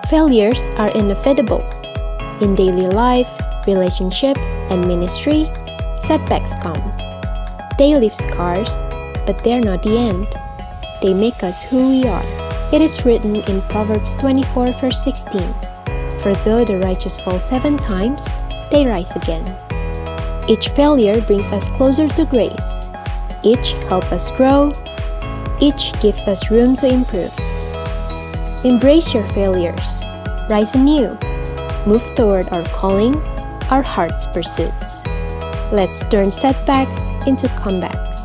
Failures are inevitable. In daily life, relationship, and ministry, setbacks come. They leave scars, but they're not the end. They make us who we are. It is written in Proverbs 24 verse 16, "For though the righteous fall 7 times, they rise again." Each failure brings us closer to grace. Each helps us grow. Each gives us room to improve. Embrace your failures. Rise anew. Move toward our calling, our heart's pursuits. Let's turn setbacks into comebacks.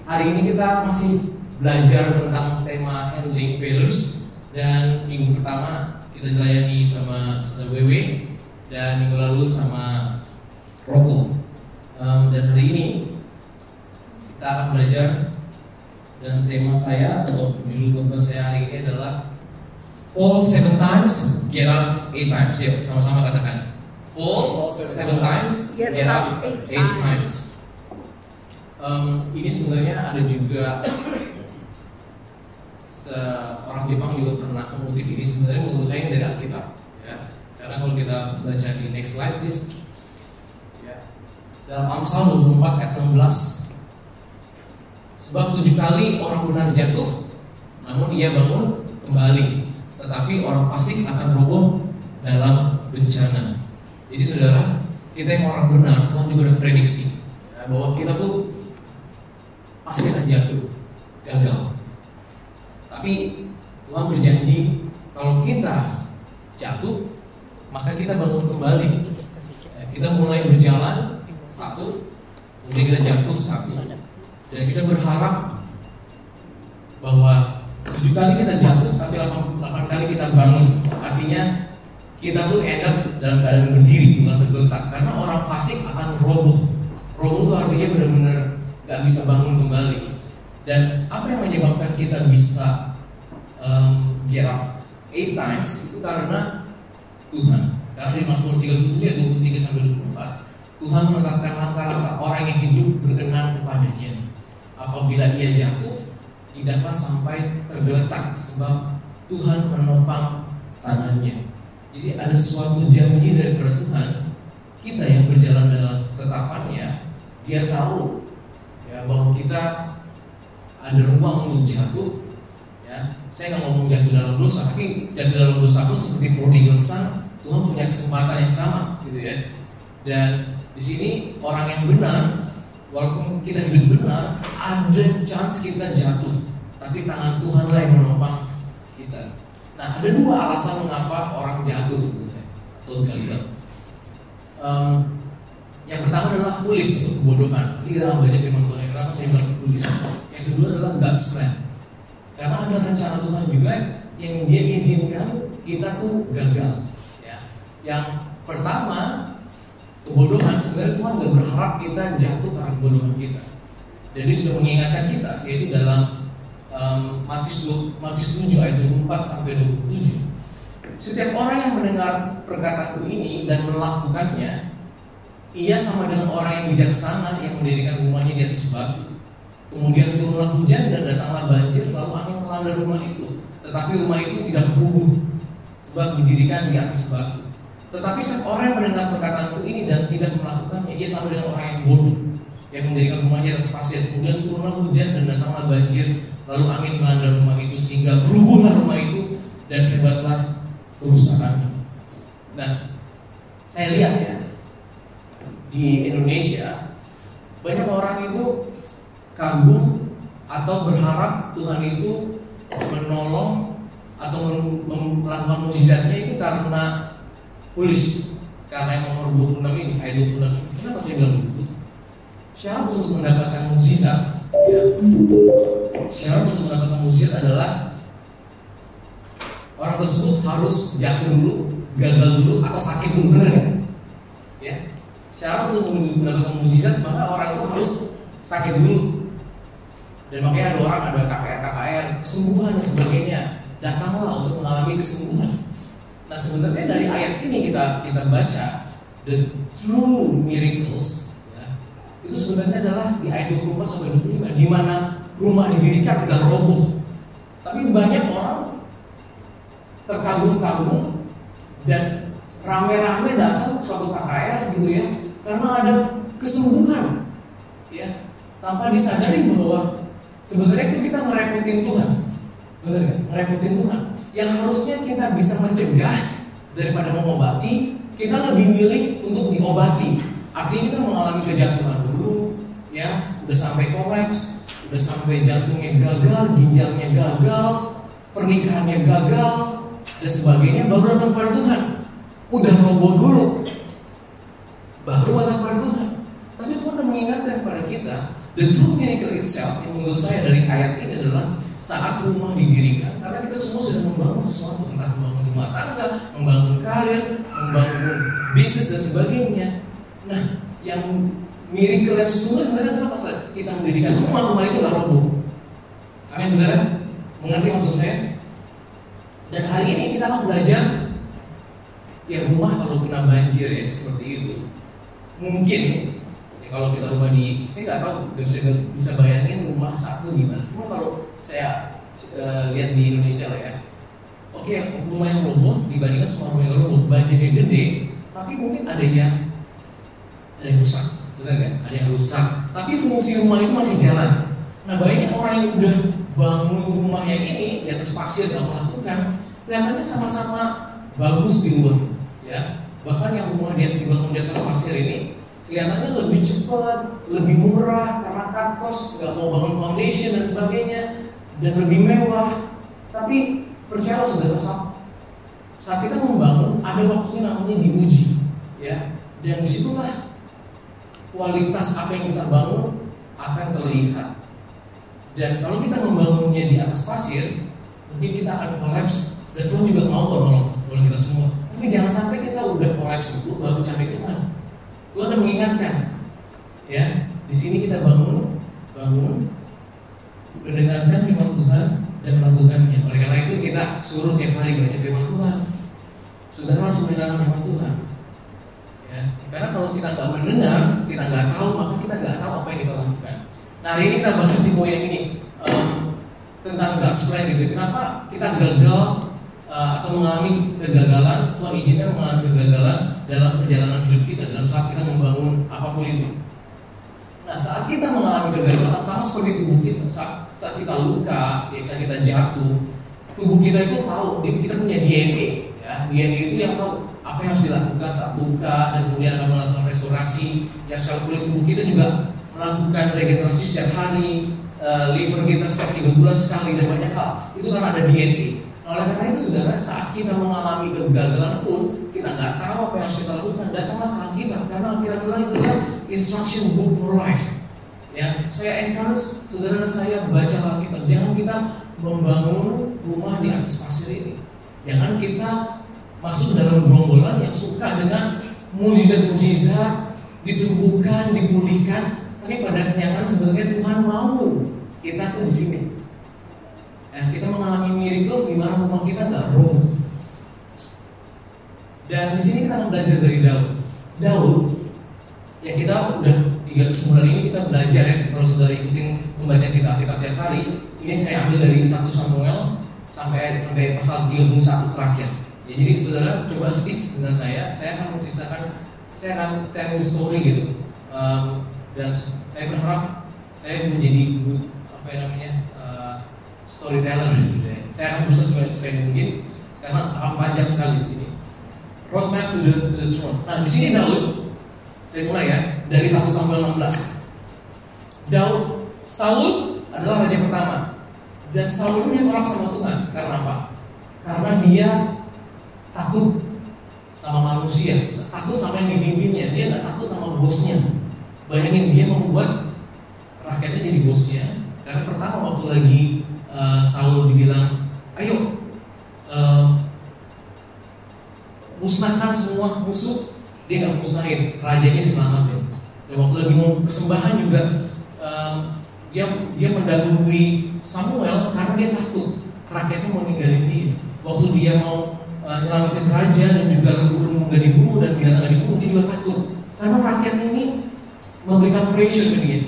Hari ini kita masih belajar tentang tema handling failures, dan minggu pertama kita dilayani sama Sasa Wewe dan minggu lalu sama Roko. Dan hari ini kita akan belajar, dan tema saya atau judul khotbah saya hari ini adalah Fall 7 times, get up 8 times. Yuk sama-sama katakan, Fall 7 times, get up 8 times. Ini sebenarnya ada juga orang Jepang juga pernah mengutip ini. Sebenarnya menurut saya dari Alkitab, ya. Karena kalau kita baca di next slide please, ya. Dalam Amsal 24 ayat 16, sebab 7 kali orang benar jatuh, namun ia bangun kembali, tetapi orang fasik akan roboh dalam bencana. Jadi saudara, kita yang orang benar, Tuhan juga udah prediksi, ya, bahwa kita tuh pasti akan jatuh, gagal. Tapi Tuhan berjanji kalau kita jatuh, maka kita bangun kembali. Kita mulai berjalan 1, kemudian kita jatuh 1, dan kita berharap bahwa 7 kali kita jatuh, tapi 8 kali kita bangun. Artinya kita tuh end up dalam keadaan berdiri, bukan tergeletak. Karena orang fasik akan roboh. Roboh itu artinya benar-benar gak bisa bangun kembali. Dan apa yang menyebabkan kita bisa get up 8 times itu karena Tuhan. Karena di Mazmur 37 ayat 23 sampai 24, Tuhan menetapkan langkah-langkah orang yang hidup berkenan kepadanya. Apabila ia jatuh, tidaklah sampai tergeletak, sebab Tuhan menopang tangannya. Jadi ada suatu janji daripada Tuhan. Kita yang berjalan dalam ketetapannya, Dia tahu ya bahwa kita ada ruang untuk jatuh. Ya, saya nggak ngomong jatuh dalam dosa, tapi jatuh dalam dosa pun seperti prodigal son, Tuhan punya kesempatan yang sama, gitu ya. Dan di sini orang yang benar, walaupun kita hidup benar, ada chance kita jatuh, tapi tangan Tuhan lah yang menopang kita. Nah, ada 2 alasan mengapa orang jatuh sebenarnya, atau gagal. Yang pertama adalah foolish, atau kebodohan. Ini dalam baca firman Tuhan. Kenapa saya bilang foolish? Yang kedua adalah God's plan. Karena ada rencana Tuhan juga yang Dia izinkan kita tuh gagal. Ya. Yang pertama, kebodohan. Sebenarnya Tuhan gak berharap kita jatuh karena kebodohan kita. Dan Dia sudah mengingatkan kita, yaitu dalam Matius 7 ayat 24 sampai 27. Setiap orang yang mendengar perkataanku ini dan melakukannya, ia sama dengan orang yang bijaksana yang mendirikan rumahnya di atas batu. Kemudian turunlah hujan dan datanglah banjir, lalu angin melanda rumah itu. Tetapi rumah itu tidak rubuh, sebab didirikan di atas batu. Tetapi saat orang yang mendengar perkataanku ini dan tidak melakukannya, ia sama dengan orang yang bodoh yang mendirikan rumahnya di atas pasir. Kemudian turunlah hujan dan datanglah banjir, lalu angin melanda rumah itu, sehingga rubuhlah rumah itu dan hebatlah kerusakannya. Nah, saya lihat ya, di Indonesia banyak orang itu kagum atau berharap Tuhan itu menolong atau melakukan mukjizatnya itu karena foolish, karena yang nomor 26 ini, ayat 26 ini. Kenapa saya bilang begitu? Syarat untuk mendapatkan mukjizat, ya, syarat untuk mendapatkan mukjizat adalah orang tersebut harus jatuh dulu, gagal dulu, atau sakit dulu, benar kan? Ya. Syarat untuk mendapatkan mukjizat, maka orang itu harus sakit dulu. Dan makanya ada orang, ada KKR, kesembuhan dan sebagainya. datanglah untuk mengalami kesembuhan. Nah sebenarnya dari ayat ini kita baca the true miracles, ya, itu sebenarnya adalah di ayat 24 sampai 25, di mana rumah didirikan agak roboh. Tapi banyak orang terkagum-kagum dan rame-rame datang suatu KKR gitu ya, karena ada kesembuhan, ya, tanpa disadari bahwa sebenarnya itu kita ngerepotin Tuhan, benar nggak? Ngerepotin Tuhan. Yang harusnya kita bisa mencegah daripada mengobati, kita lebih milih untuk diobati. Artinya kita mengalami kejatuhan dulu, ya, udah sampai kolaps, udah sampai jantungnya gagal, ginjalnya gagal, pernikahannya gagal, dan sebagainya, baru datang pada Tuhan. Udah roboh dulu, baru datang pada Tuhan. Tapi Tuhan sudah mengingatkan kepada kita, the true miracle itself, yang menurut saya dari ayat ini adalah saat rumah didirikan. Karena kita semua sedang membangun sesuatu, entah membangun rumah tangga, membangun karir, membangun bisnis dan sebagainya. Nah, yang miracle yang sesungguhnya sebenarnya adalah pas kita mendirikan rumah itu gak roboh. Amin saudara? Mengerti maksud saya? Dan hari ini kita akan belajar, ya rumah kalau kena banjir ya seperti itu. Mungkin ya, kalau kita rumah di, saya nggak tahu, nggak bisa bayangin rumah satu gimana. Cuma kalau saya lihat di Indonesia lah ya, oke, rumah yang roboh dibandingkan semua rumah yang roboh, banjirnya gede, tapi mungkin ada yang rusak, benar kan? Ada yang rusak, tapi fungsi rumah itu masih jalan. Nah banyak orang yang udah bangun rumahnya ini di atas pasir yang melakukan, kelihatannya sama-sama bagus di luar, ya. Bahkan yang rumah dia dibangun di atas pasir ini kelihatannya lebih cepat, lebih murah karena cut cost, nggak mau bangun foundation dan sebagainya, dan lebih mewah. Tapi percayalah saudara, saat kita membangun ada waktunya namanya diuji, ya. Dan disitulah kualitas apa yang kita bangun akan terlihat. Dan kalau kita membangunnya di atas pasir, mungkin kita akan kolaps, dan Tuhan juga mau tolong kita semua. Tapi jangan sampai kita udah kolaps itu baru cari Tuhan. Tuhan udah mengingatkan, ya, di sini kita bangun, mendengarkan firman Tuhan dan melakukannya. Oleh karena itu kita suruh tiap hari baca firman Tuhan. Saudara harus mendengarkan firman Tuhan. Ya, karena kalau kita nggak mendengar, kita nggak tahu, maka kita nggak tahu apa yang kita lakukan. Nah hari ini kita bahas di poin yang ini tentang God's plan gitu. Kenapa kita gagal atau mengalami kegagalan? Tuhan izinkan mengalami kegagalan dalam perjalanan hidup kita, dalam saat kita membangun apapun itu. Nah saat kita mengalami kegagalan, sama seperti tubuh kita, saat kita luka, ya, saat kita jatuh, tubuh kita itu tahu, kita punya DNA, ya. DNA itu yang tahu apa yang harus dilakukan saat luka, dan kemudian akan melakukan restorasi. Ya, sel kulit tubuh kita juga melakukan regenerasi setiap hari, liver kita setiap 3 bulan sekali, dan banyak hal. Itu karena ada DNA. Nah, oleh karena itu saudara, saat kita mengalami kegagalan pun kita nggak tahu apa yang harus kita lakukan, datanglah ke Alkitab, karena Alkitab itu adalah instruction book for life. Ya, saya encourage saudara dan saya baca Alkitab. Jangan kita membangun rumah di atas pasir ini. Jangan kita masuk dalam gerombolan yang suka dengan mukjizat-mukjizat, disembuhkan, dipulihkan. Tapi pada kenyataan sebenarnya Tuhan mau kita tuh di sini. Ya, kita mengalami miracles di mana rumah kita nggak roboh. Dan di sini kita akan belajar dari Daud. Ya kita udah 3 bulan ini kita belajar ya. Kalau saudara ikutin membaca kitab tiap hari, ini saya ambil dari 1 Samuel sampai pasal 31 terakhir. Ya, jadi saudara coba stick dengan saya akan menceritakan, saya akan telling story gitu. Dan saya berharap saya menjadi storyteller gitu ya. Saya akan berusaha sebaik mungkin karena akan panjang sekali di sini. Roadmap to the throne. Nah di sini Daud, saya mulai ya dari 1 Samuel 16. Saul adalah raja pertama, dan Saul ini tolak sama Tuhan karena apa? Karena dia takut sama manusia, takut sama yang dipimpinnya. Dia nggak takut sama bosnya. Bayangin, dia membuat rakyatnya jadi bosnya. Karena pertama waktu lagi Saul dibilang, ayo musnahkan semua musuh, dia nggak musnahin, rajanya diselamatin. Dan waktu lagi mau persembahan juga dia mendahului Samuel karena dia takut rakyatnya mau ninggalin dia. Waktu dia mau nyelamatin raja dan juga lembu gak dibunuh dan binatang gak dibunuh, dia juga takut. Karena rakyat ini memberikan pressure ke dia,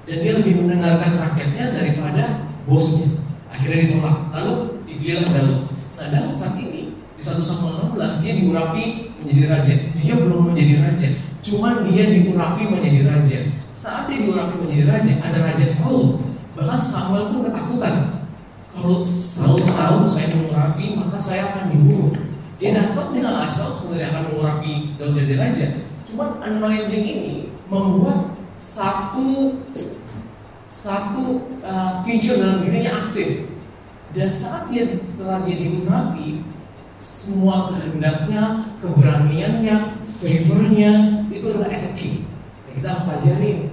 dan dia lebih mendengarkan rakyatnya daripada bosnya. Akhirnya ditolak. Lalu dipilih Daud. Nah, Daud saat ini di 1 Samuel 16 dia diurapi menjadi raja. Dia belum menjadi raja, cuman dia diurapi menjadi raja. Saat dia diurapi menjadi raja, ada Raja Saul. Bahkan Samuel pun ketakutan. Kalau Saul tahu saya mengurapi, maka saya akan dibunuh. Dia dapat dengan asal sebenarnya akan mengurapi Daud jadi raja. Cuman anointing ini membuat satu feature dalam dirinya aktif. Dan setelah dia diurapi, semua kehendaknya, keberaniannya, favornya itu adalah as a king. Kita akan pelajarin.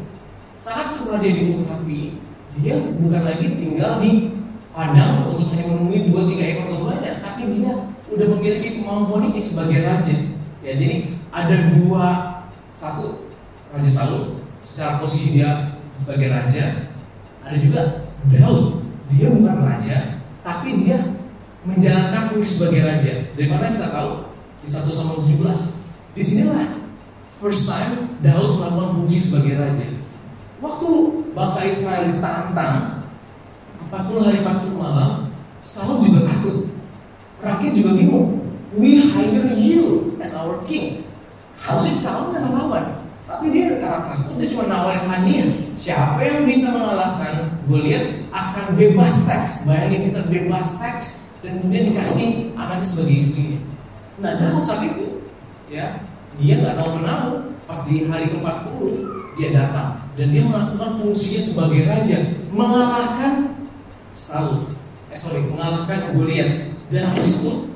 Saat setelah dia diurapi, dia bukan lagi tinggal di padang untuk hanya menemui 2-3 ekor dombanya, tapi dia udah memiliki kemampuan ini sebagai raja. Ya, jadi ada satu Raja Saul secara posisi dia sebagai raja, ada juga Daud. Dia bukan raja, tapi dia menjalankan fungsi sebagai raja. Dari mana kita tahu? Di 1 Samuel 17. Disinilah first time Daud melakukan fungsi sebagai raja. Waktu bangsa Israel ditantang 40 hari 40 malam, Saul juga takut. Rakyat juga bingung. We hire you as our king. Harusnya kamu yang melawan. Tapi dia takut, dia cuma nawarin hadiah. Siapa yang bisa mengalahkan Goliat akan bebas teks. Bayangin, kita bebas teks dan kemudian dikasih anaknya sebagai istrinya. Nah, Daud saat itu, ya, dia nggak tahu menahu. Pas di hari ke-40 dia datang dan dia melakukan fungsinya sebagai raja, mengalahkan mengalahkan Goliat. Dan habis itu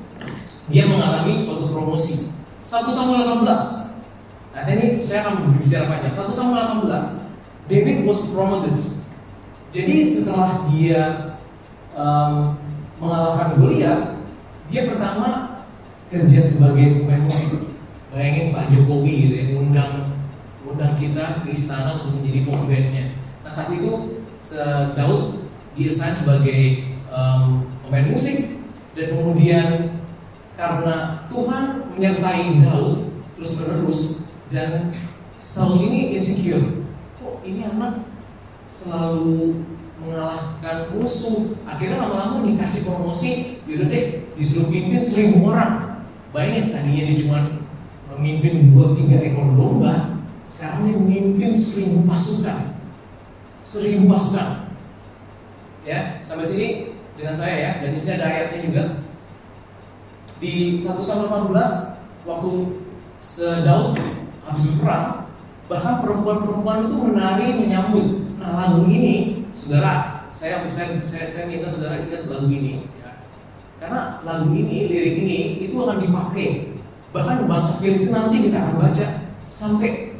dia mengalami suatu promosi. 1 Samuel 18. Nah, saya akan berbicara panjang. 1 Samuel 18, David was promoted. Jadi setelah dia mengalahkan Goliat, dia pertama kerja sebagai pemain musik. Bayangin Pak Jokowi gitu ya, undang kita ke istana untuk menjadi pemainnya. Nah, saat itu Daud diassign sebagai pemain musik, dan kemudian karena Tuhan menyertai Daud terus menerus, dan Saul ini insecure. Kok ini anak selalu mengalahkan musuh? Akhirnya lama-lama dikasih promosi, yaudah deh disuruh pimpin 1000 orang. Bayangin, tadinya dia cuma memimpin 2-3 ekor domba, sekarang dia memimpin 1000 pasukan. 1000 pasukan. Ya, sampai sini dengan saya ya, dan di sini ada ayatnya juga. Di 1 Samuel 18, waktu Daud habis berperang, bahkan perempuan-perempuan itu menari menyambut. Nah, lagu ini, saudara, saya minta saudara ingat lagu ini, ya. Karena lagu ini, lirik ini itu akan dipakai. Bahkan bangsa Filistin nanti kita akan baca sampai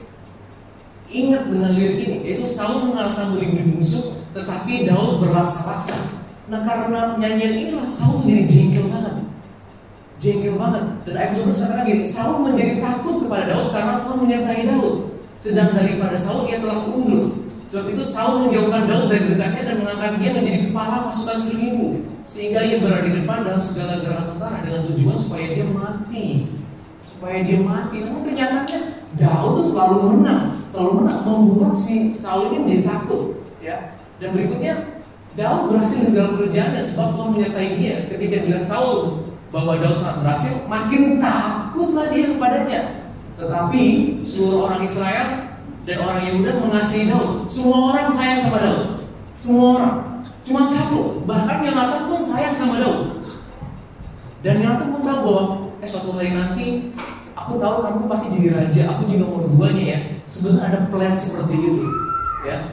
ingat dengan lirik ini, yaitu Saul mengalahkan beribu-ribu musuh, tetapi Daud berlaksa-laksa. Nah, karena penyanyian inilah Saul jadi jengkel banget. Dan ayat 12 katakan gini, Saul menjadi takut kepada Daud karena Tuhan menyertai Daud. Sedang daripada Saul ia telah undur. Sebab itu Saul menjauhkan Daud dari dekatnya dan mengangkat dia menjadi kepala pasukan 1000, sehingga ia berada di depan dalam segala gerakan tentara dengan tujuan supaya dia mati. Namun kenyataannya Daud itu selalu menang, membuat si Saul ini menjadi takut. Ya. Dan berikutnya Daud berhasil dalam pekerjaannya sebab Tuhan menyertai dia. Ketika dilihat Saul bahwa Daud sangat berhasil, makin takutlah dia kepadanya. Tetapi seluruh orang Israel dan orang Yehuda mengasihi Daud. Semua orang sayang sama Daud. Semua orang. Cuma satu, bahkan Yonatan pun sayang sama Daud. Dan Yonatan pun tahu bahwa suatu hari nanti aku tahu kamu pasti jadi raja, aku jadi nomor 2-nya ya. Sebenarnya ada plan seperti itu, ya.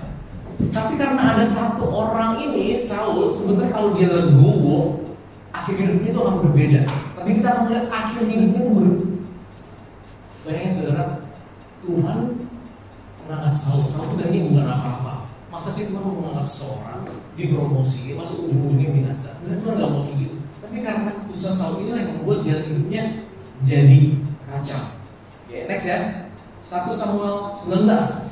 Tapi karena ada satu orang ini, Saul, sebenarnya kalau dia legowo, akhir hidupnya itu akan berbeda. Tapi kita akan melihat akhir hidupnya itu berbeda. Bayangin saudara, Tuhan mengangkat Saul itu ini bukan apa-apa. Masa sih Tuhan mau mengangkat seseorang, dipromosi, masuk ujung-ujungnya binasa? Sebenarnya Tuhan gak mau kayak gitu. Tapi karena keputusan Saul ini yang membuat jalan hidupnya jadi kacau. Ya, next ya, 1 Samuel 19.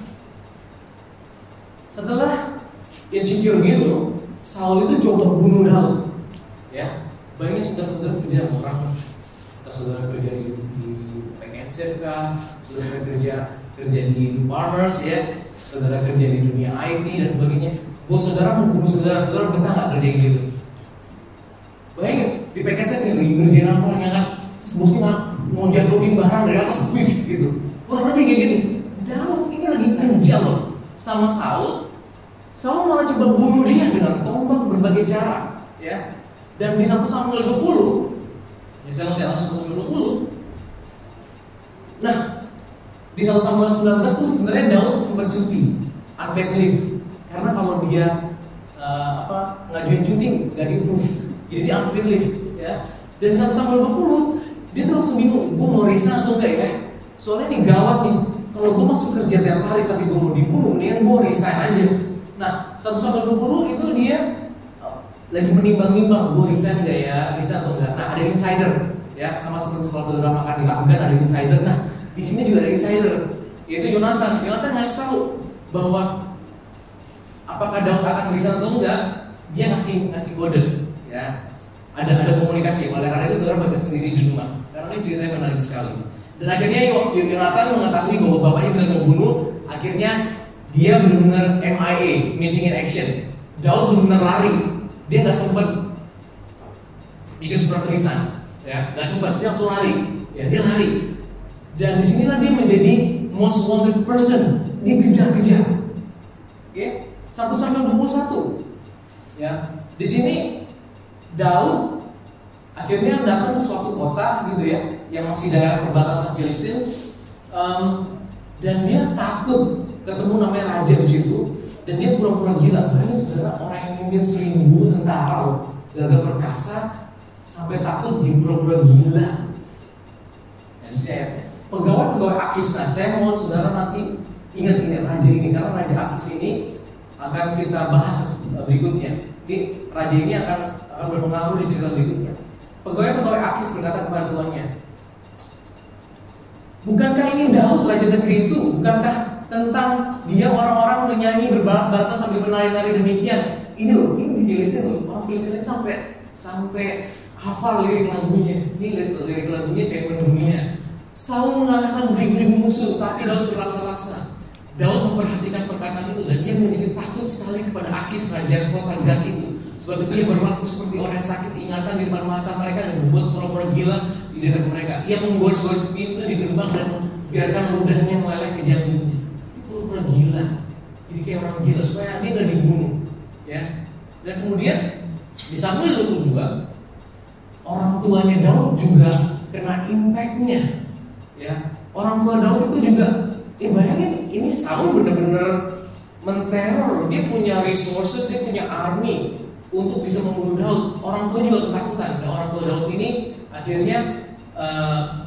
Setelah insecure gitu, Saul itu coba bunuh Daud. Ya, banyak saudara-saudara kerja sama orang, saudara kerja di PNC kah, saudara kerja di farmers ya, saudara kerja di dunia IT dan sebagainya. Bos saudara membunuh saudara betah nggak kerja gitu? Bayangin di PNC nih ngerjain apa yang ngangkat bosnya mau jatuhin barang dari atas gitu. Kurang lebih kayak gitu. Daud ini lagi anjal loh sama Saul. Saul malah coba bunuh dia dengan tombak berbagai cara, ya. Dan di 1 Samuel 20, ya saya lihat 1 Samuel 20. Nah, di 1 Samuel 19 tuh sebenarnya Daud sempat cuti, unpaid leave, karena kalau dia ngajuin cuti nggak di-approve, jadi dia unpaid leave, ya. Dan di 1 Samuel 20 dia tuh langsung bingung, gue mau resign atau enggak ya? Soalnya ini gawat nih, kalau gue masuk kerja tiap hari tapi gue mau dibunuh, mendingan gue resign aja. Nah, 1 Samuel 20 itu dia lagi menimbang-nimbang, gue resign nggak ya, resign atau enggak. Nah, ada insider, ya, sama seperti sekolah saudara makan di Afgan ada insider. Nah, di sini juga ada insider, yaitu Yonatan. Yonatan ngasih tahu bahwa apakah Daud akan resign atau enggak, dia ngasih kode, ya. Ada komunikasi. Oleh karena itu saudara baca sendiri di rumah, karena ini ceritanya menarik sekali. Dan akhirnya Yonatan mengetahui bahwa bapaknya benar mau bunuh. Akhirnya dia benar-benar MIA, missing in action. Daud benar-benar lari. Dia nggak sempat bikin surat tulisan, ya, nggak sempat. Dia langsung lari, ya, dia lari. Dan disinilah dia menjadi most wanted person. Dia kejar-kejar. Oke, 1 Samuel 21. Ya, di sini Daud akhirnya datang ke suatu kota, gitu ya, yang masih daerah perbatasan Filistin, dan dia takut ketemu namanya raja di situ, dan dia pura-pura gila. Ini saudara, orang yang mungkin 1000 tentara, gagah perkasa, sampai takut dia pura-pura gila. Dan saya pegawai Akis. Nah, saya mau saudara nanti ingat raja ini, karena raja Akis ini akan kita bahas berikutnya. Ini raja ini akan berpengaruh di cerita berikutnya. Pegawai Akis berkata kepada tuannya, bukankah ini Daud raja negeri itu? Bukankah tentang dia orang-orang menyanyi berbalas-balasan sambil menari-nari demikian? Ini loh, ini di Filistin loh. Orang Filistin sampai hafal lirik lagunya. Ini lirik lagunya kayak mendunia. Saul mengalahkan beribu-ribu musuh, tapi Daud berlaksa-laksa. Daud memperhatikan perkataan itu dan dia menjadi takut sekali kepada Akis raja kota Gat itu. Sebab itu dia berlaku seperti orang yang sakit ingatan di depan mata mereka dan membuat pura-pura gila di dekat mereka. Ia menggores-gores pintu di gerbang dan membiarkan ludahnya meleleh ke janggutnya. Pura-pura gila. Jadi kayak orang gila supaya dia nggak dibunuh, ya. Dan kemudian di Samuel 22 orang tuanya Daud juga kena impactnya, ya. Orang tua Daud itu juga, bayangin ini Saul benar-benar menteror. Dia punya resources, dia punya army untuk bisa membunuh Daud. Orang tua juga ketakutan. Dan orang tua Daud ini akhirnya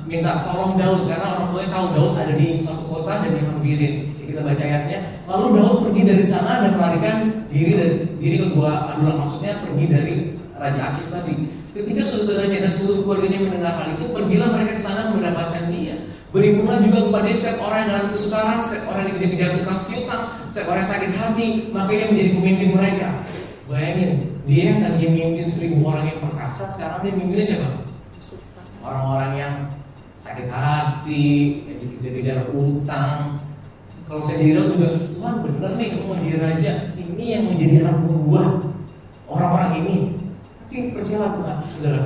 minta tolong Daud, karena orang tuanya tahu Daud ada di suatu kota dan dihampirin. Kita baca ayatnya. Lalu Daud pergi dari sana dan melarikan diri ke gua Adulam. Maksudnya pergi dari Raja Akis tadi. Ketika saudaranya dan seluruh keluarganya mendengar hal itu, pergilah mereka ke sana mendapatkan dia. Berimbunglah juga kepada setiap orang yang dalam kesukaran, setiap orang yang dikejar-kejar tentang piutang, setiap orang yang sakit hati, maka dia menjadi pemimpin mereka. Bayangin, dia yang tadinya mimpin 1000 orang yang perkasa, sekarang dia mimpinnya siapa? Orang-orang yang sakit hati, yang dikejar-kejar utang. Kalau saya jadi Daud juga, Tuhan benar nih kamu mau jadi raja, ini yang menjadi anak buah orang-orang ini. Tapi percayalah Tuhan, saudara,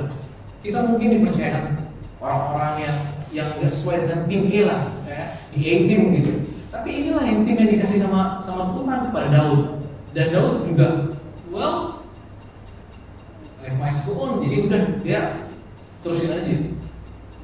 kita mungkin dipercayakan orang-orang yang gak sesuai dengan tim A lah, ya, di A-team gitu. Tapi inilah yang tim yang dikasih sama Tuhan kepada Daud. Dan Daud juga, let my go on. Jadi udah dia terusin aja.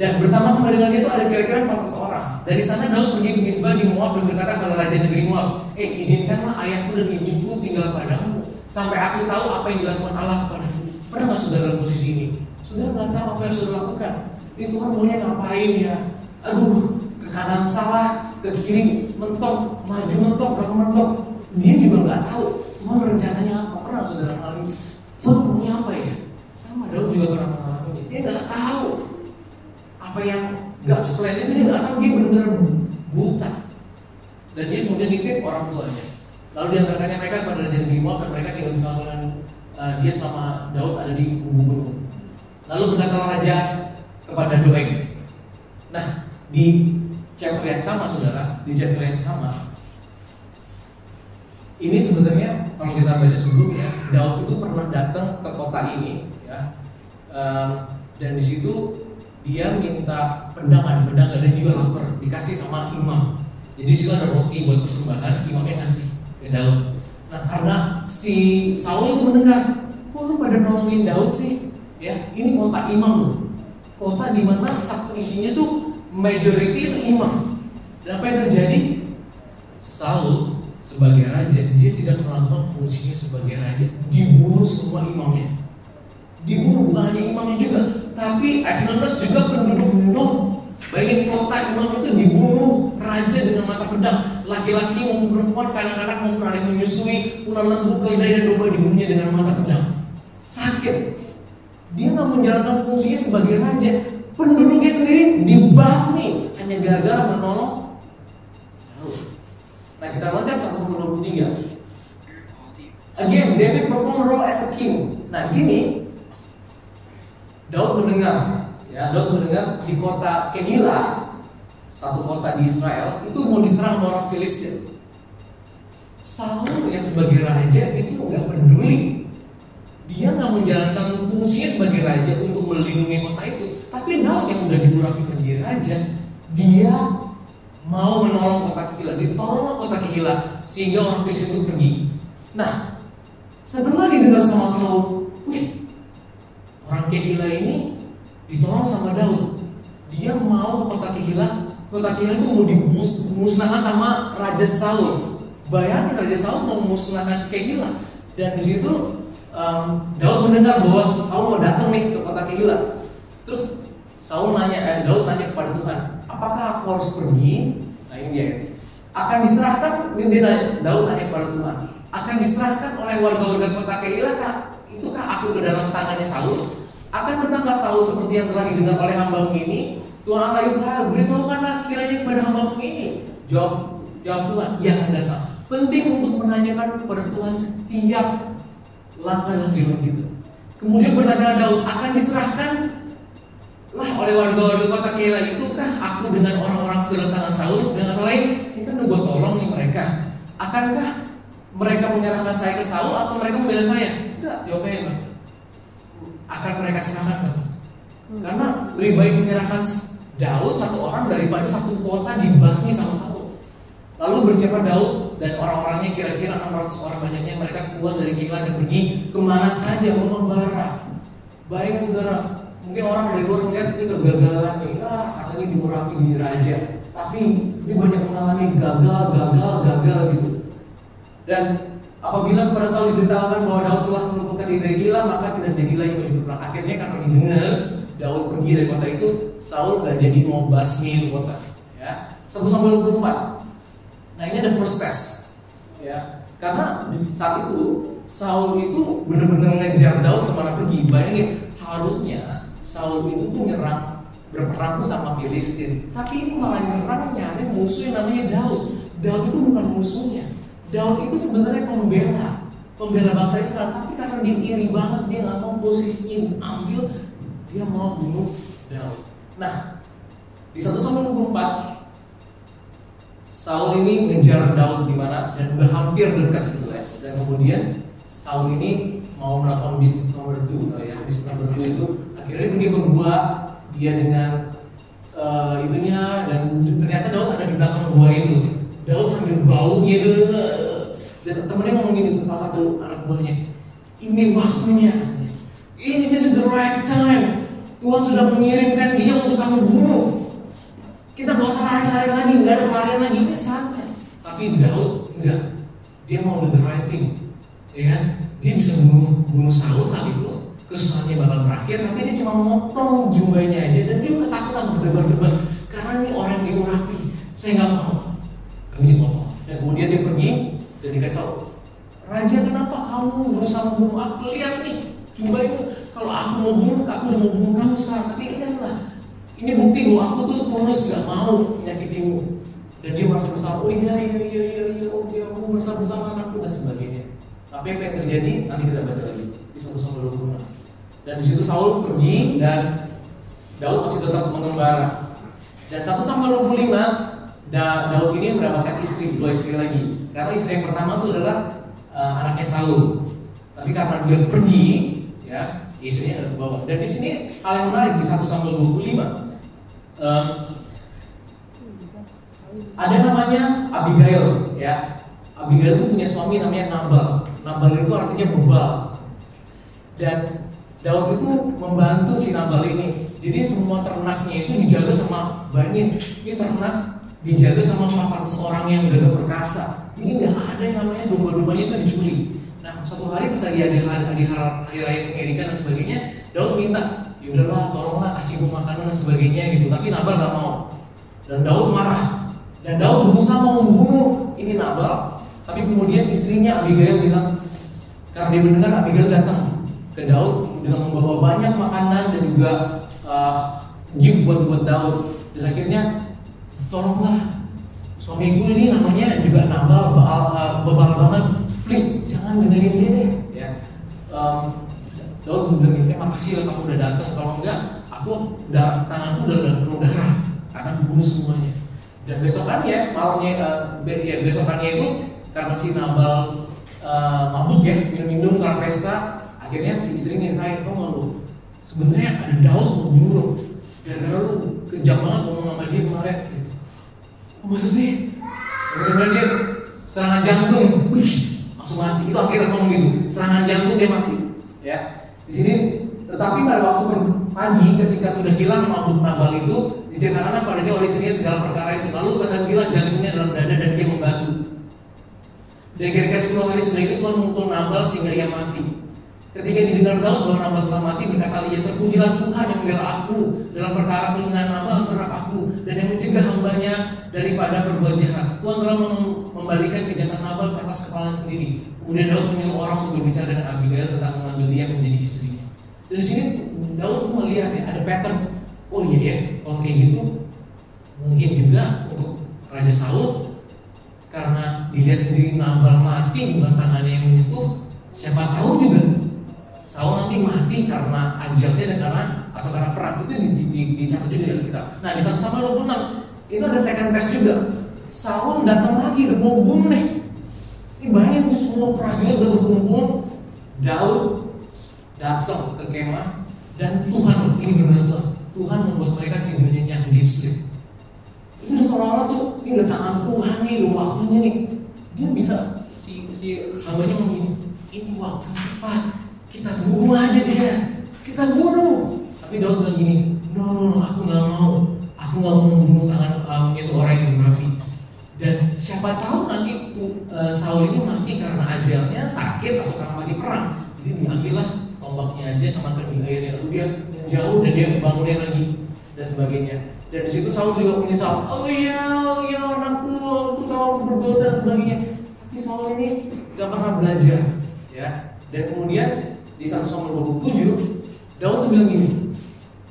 Dan bersama-sama dengan dia itu ada kira-kira 400 orang. Dari sana Daud pergi ke Misbah di Moab dan berkata kepada raja negeri Moab, izinkanlah ayahku dan ibuku tinggal padamu sampai aku tahu apa yang dilakukan Allah kepadamu. Pernah nggak saudara dalam posisi ini? Saudara nggak tahu apa yang saudara lakukan. Ini Tuhan maunya ngapain ya? Aduh, ke kanan salah, ke kiri mentok, maju mentok, belakang mentok. Dia juga nggak tahu Tuhan rencananya apa. Pernah saudara mengalami Tuhan maunya apa ya? Sama Daud juga pernah mengalami. Dia nggak tahu apa yang God's plan itu, dia nggak tahu, dia benar-benar buta. Dan dia kemudian nitip orang tuanya. Lalu diantarkannya mereka kepada negeri Moab dan mereka tinggal bersama dengan dia sama Daud ada di gunung. Lalu berkatalah raja kepada Doeg. Nah, di chapter yang sama saudara, di chapter yang sama, ini sebenarnya kalau kita baca sebelumnya, Daud itu pernah datang ke kota ini, ya, dan di situ dia minta pedang dan juga lapar, dikasih sama imam. Jadi di situ ada roti buat persembahan, imamnya ngasih ke Daud. Nah, karena si Saul itu mendengar, kok lu pada nolongin Daud sih? Ya, ini kota imam loh, kota di mana satu isinya tuh majority itu imam. Dan apa yang terjadi? Saul sebagai raja, dia tidak melakukan fungsinya sebagai raja, dibunuh semua imamnya. Dibunuh bukan hanya imamnya juga, tapi ayat 19 juga penduduk Nom. Bayangin kota imam itu dibunuh raja dengan mata pedang. Laki-laki maupun perempuan, anak-anak maupun anak menyusui, ular lembu, keledai dan domba dibunuhnya dengan mata pedang. Sakit. Dia nggak menjalankan fungsinya sebagai raja. Penduduknya sendiri dibasmi hanya gara-gara menolong. Nah, kita loncat 123. Again, David perform role as a king. Nah, di sini Daud mendengar di kota Kehila, satu kota di Israel, itu mau diserang orang Filistin. Saul yang sebagai raja itu nggak peduli. Dia nggak menjalankan fungsinya sebagai raja untuk melindungi kota itu. Tapi Daud yang udah diurapi menjadi raja, dia mau menolong kota Kehila, ditolong kota Kehila sehingga orang Filistin itu pergi. Nah, setelah didengar sama Saul, orang Kehila ini ditolong sama Daud. Dia mau ke kota Kehila. Kota Kehila itu mau dimusnahkan sama Raja Saul. Bayangin Raja Saul mau memusnahkan Kehila. Dan di situ Daud mendengar bahwa Saul mau datang nih ke kota Kehila. Terus Daud nanya kepada Tuhan, apakah aku harus pergi? Nah, ini dia. Akan diserahkan, Daud nanya kepada Tuhan, akan diserahkan oleh warga-warga kota Kehila kah? Itukah aku ke dalam tangannya Saul? Akan datangkah Saul seperti yang telah didengar oleh hamba-Mu ini? Tuhan Allah Israel, beritahukanlah kiranya kepada hamba-Mu ini. Jawab Tuhan, ia akan datang. Penting untuk menanyakan kepada Tuhan setiap langkah-langkah kita. Kemudian berkata Daud, akan diserahkan oleh warga-warga kota Kehila itukah aku dengan orang-orang ke dalam tangan Saul? Dengan lain, ini kan udah gue tolong nih mereka. Akankah mereka menyerahkan saya ke Saul atau mereka membela saya? Enggak, jawabnya apa? Akan mereka serahkan. Karena lebih baik menyerahkan Daud satu orang daripada satu kota dibasmi sama Saul. Lalu bersiaplah Daud dan orang-orangnya, kira-kira 600 orang banyaknya, mereka keluar dari Kehila dan pergi kemana saja membara. Bayangin saudara, mungkin orang dari luar melihat ini kegagalan nih, katanya diurapi di raja, tapi dia banyak mengalami gagal gitu. Dan apabila kepada Saul diberitahukan bahwa Daud telah melumpuhkan diri dari Kehila, maka tidak jadi lagi maju perang. Akhirnya karena didengar Daud pergi dari kota itu, Saul gak jadi mau basmi kota. Ya, 1 Samuel 24. Nah, ini ada first test. Ya, karena di saat itu Saul itu benar-benar ngejar Daud kemana pergi. Bayangin, harusnya Saul itu tuh berperang sama Filistin, tapi ini malah nyari musuh yang namanya Daud. Daud itu bukan musuhnya. Daud itu sebenarnya pembela bangsa Israel, tapi karena dia iri banget, dia nggak mau posisinya ambil, dia mau bunuh Daud. Nah, di 1 Samuel 24, Saul ini mengejar Daud di mana dan hampir dekat gitu ya. Dan kemudian Saul ini mau melakukan bisnis nomor 2 ya. Bisnis nomor 2 itu akhirnya dia berbuat dia dengan itunya, dan ternyata Daud ada di belakang gua itu. Daud sambil bau gitu. Dan temennya ngomong gini, salah satu anak buahnya, ini waktunya, this is the right time. Tuhan sudah mengirimkan dia untuk kamu bunuh. Kita gak usah lari-lari lagi, gak ada pelarian lagi, ini saatnya. Tapi Daud enggak, dia mau do the right thing, ya kan? Dia bisa bunuh Saul saat itu, kesusahannya bakal berakhir, tapi dia cuma motong jubahnya aja, dan dia ketakutan berdebar-debar karena ini orang yang diurapi. Saya nggak mau, kami dipotong. Dan kemudian dia pergi dan dikasih tahu, Raja, kenapa kamu berusaha membunuh aku? Lihat nih jubahmu, kalau aku mau bunuh, aku udah mau bunuh kamu sekarang. Tapi ingatlah, ini bukti bahwa aku tuh tulus gak mau menyakitimu. Dan dia merasa bersalah, oh iya, aku merasa bersama anakku dan sebagainya. Tapi apa yang terjadi? Nanti kita baca lagi. Di di 1 Samuel 26. Dan di situ Saul pergi dan Daud masih tetap mengembara. Dan 1 Samuel 25, Daud ini mendapatkan dua istri lagi. Karena istri yang pertama itu adalah anaknya Saul. Tapi karena dia pergi, ya istrinya ada ke bawah. Dan di sini hal yang menarik di 1 Samuel 25, ada namanya Abigail, ya. Abigail itu punya suami namanya Nabal. Nabal itu artinya bebal. Dan Daud itu membantu si Nabal ini. Jadi semua ternaknya itu dijaga sama Banin. Ini ternak dijaga sama 400 orang yang gagah perkasa. Ini nggak ada yang namanya domba-dombanya itu dicuri. Nah, satu hari pas lagi hari raya pengirikan dan sebagainya, Daud minta, yaudahlah tolonglah kasih gue makanan dan sebagainya gitu. Tapi Nabal nggak mau. Dan Daud marah. Dan Daud berusaha mau membunuh ini Nabal. Tapi kemudian istrinya Abigail bilang, karena dia mendengar Abigail datang ke Daud dengan membawa banyak makanan dan juga gift buat Daud. Dan akhirnya, tolonglah suami gue ini namanya juga Nabal, bebal banget. Please jangan dengerin dia deh. Ya. Daud bilang, makasih lah kamu udah datang. Kalau enggak, tanganku udah penuh darah, akan dibunuh semuanya. Dan besokannya, besokannya itu karena si Nabal mabuk ya, minum karena pesta, akhirnya si istri ngintai, tau gak lu? Sebenarnya ada Daud mau bunuh lo, gara-gara lu kejam banget ngomong sama dia kemarin. Gitu. Oh, masa sih? Kemudian dia serangan jantung, langsung mati. Itu akhirnya ngomong gitu, serangan jantung dia mati. Ya, di sini. Tetapi pada waktu pagi ketika sudah hilang mabuk Nabal itu, diceritakan padanya oleh istrinya segala perkara itu. Lalu ketahuilah jantungnya dalam dada dan dia membantu. Dan kira-kira 10 hari setelah itu Tuhan memukul Nabal sehingga ia mati. Ketika didengar Daud bahwa Nabal telah mati, berkata ia, terpujilah Tuhan yang membela aku dalam perkara penghinaan Nabal terhadap aku dan yang mencegah hambanya daripada berbuat jahat. Tuhan telah membalikan kejahatan Nabal ke atas kepala sendiri. Kemudian Daud menyuruh orang untuk berbicara dengan Abigail tentang mengambil dia menjadi istrinya. Dan di sini Daud melihat ya ada pattern. Oh iya ya, kalau kayak gitu mungkin juga untuk Raja Saul, karena dilihat sendiri Nabal mati bukan tangannya yang menyentuh, siapa tahu juga Saul nanti mati karena ajalnya dan karena perang. Itu dicatat juga di Alkitab. Nah di 1 Samuel 26 itu ada second test juga. Saul datang lagi udah mau bunuh nih. Ini bayangin semua prajurit udah berkumpul, Daud datang ke kemah dan Tuhan ini gimana Tuhan? Tuhan membuat mereka tidurnya yang deep sleep. Itu udah seolah-olah tuh ini udah tangan Tuhan nih, udah waktunya nih. Dia bisa si hambanya ngomong ini waktu tepat, kita bunuh aja dia, kita bunuh. Tapi Daud bilang gini, no, aku nggak mau membunuh tangan itu orang yang berapi. Dan siapa tahu nanti Saul ini mati karena ajalnya sakit atau karena mati perang. Jadi diambillah tombaknya aja sama di airnya, lalu dia jauh dan dia bangunin lagi dan sebagainya. Dan di situ Saul juga menyesal. Oh iya anakku, aku tahu aku berdosa dan sebagainya. Tapi Saul ini gak pernah belajar, ya. Dan kemudian di 1 Samuel 27 Daud tuh bilang gini,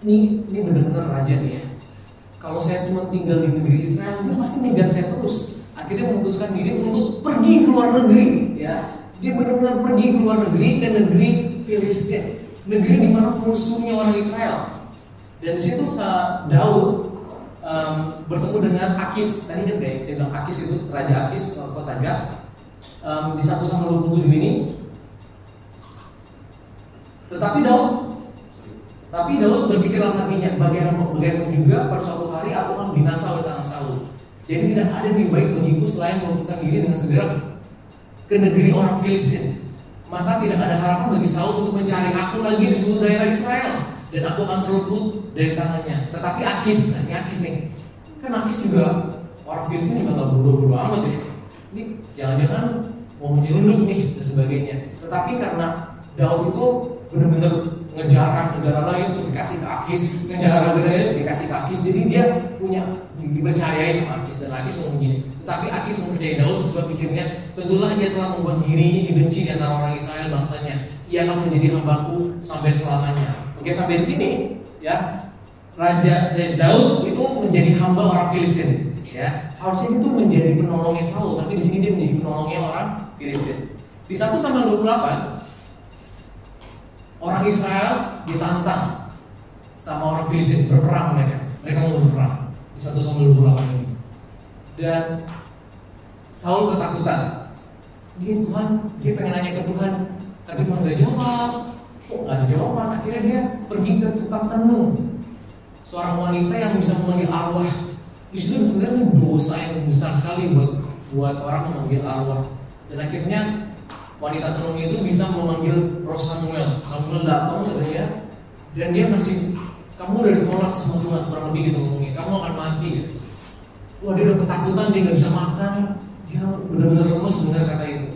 ini benar-benar raja nih ya. Kalau saya cuma tinggal di negeri Israel, dia pasti ngejar saya terus. Akhirnya memutuskan diri untuk pergi ke luar negeri, ya. Dia benar-benar pergi ke luar negeri ke negeri Filistin, negeri di mana musuhnya orang Israel. Dan di situ Daud bertemu dengan Akis. Tadi kan kayak saya bilang Akis itu Raja Akis kota Gat. Di 1 Samuel 27 ini. Tetapi Daud berpikir dalam hatinya, bagaimana juga pada suatu hari aku akan binasa oleh tangan Saul. Jadi tidak ada yang lebih baik bagiku selain melumpuhkan diri dengan segera ke negeri orang Filistin. Maka tidak ada harapan bagi Saul untuk mencari aku lagi di seluruh daerah Israel, dan aku akan terluput dari tangannya. Tetapi Akis, ini Akis nih, kan Akis juga orang Filistin juga nggak bodoh-bodoh amat ya. Ini jangan-jangan mau menyelundup nih dan sebagainya. Tetapi karena Daud itu benar-benar ngejarah negara lain terus dikasih ke Akis, ngejarah negara lain dikasih ke Akis. Jadi dia dipercayai sama Akis, dan Akis ngomong gini. Tapi Akis mempercayai Daud sebab pikirnya, tentulah ia telah membuat dirinya dibenci di antara orang Israel bangsanya. Ia akan menjadi hambaku sampai selamanya. Oke, sampai di sini ya. Daud itu menjadi hamba orang Filistin. Ya, harusnya itu menjadi penolongnya Saul, tapi di sini dia menjadi penolongnya orang Filistin. Di 1 Samuel 28 orang Israel ditantang sama orang Filistin, berperang mereka mau berperang di 1 Samuel 28 ini. Dan Saul ketakutan. Dia pengen nanya ke Tuhan, tapi Tuhan gak jawab. Kok gak ada jawaban? Akhirnya dia pergi ke tukang tenung, seorang wanita yang bisa memanggil arwah. Di situ sebenarnya dosa yang besar sekali buat orang memanggil arwah. Dan akhirnya wanita tenung itu bisa memanggil roh Samuel. Samuel datang ke dia, dan dia masih, kamu udah ditolak sama Tuhan, kurang lebih gitu ngomongnya, kamu akan mati gitu. Wah, dia udah ketakutan, dia gak bisa makan, dia benar-benar lemes dengar kata itu.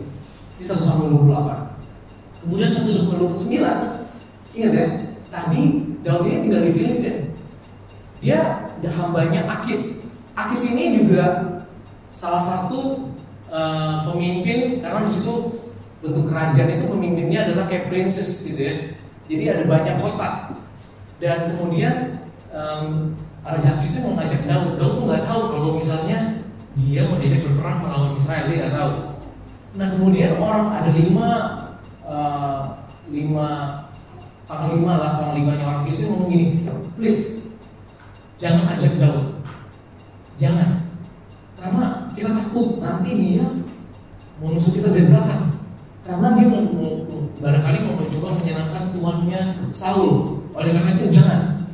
Ini 1 Samuel 28. Kemudian 1 Samuel 29, ingat ya, tadi Daud ini tinggal di Filistin. Dia hambanya Akis. Akis ini juga salah satu pemimpin, karena di situ bentuk kerajaan itu pemimpinnya adalah kayak princess gitu ya. Jadi ada banyak kota. Dan kemudian Raja Akis itu mengajak Daud. Daud tuh nggak tahu kalau misalnya dia mau diajak berperang melawan Israel, dia nggak tahu. Nah kemudian ada panglimanya orang Filistin ngomong gini, please jangan ajak Daud, jangan, karena kita takut nanti dia mau nusuk kita dari belakang, karena dia barangkali mau mencoba menyenangkan tuannya Saul. Oleh karena itu jangan.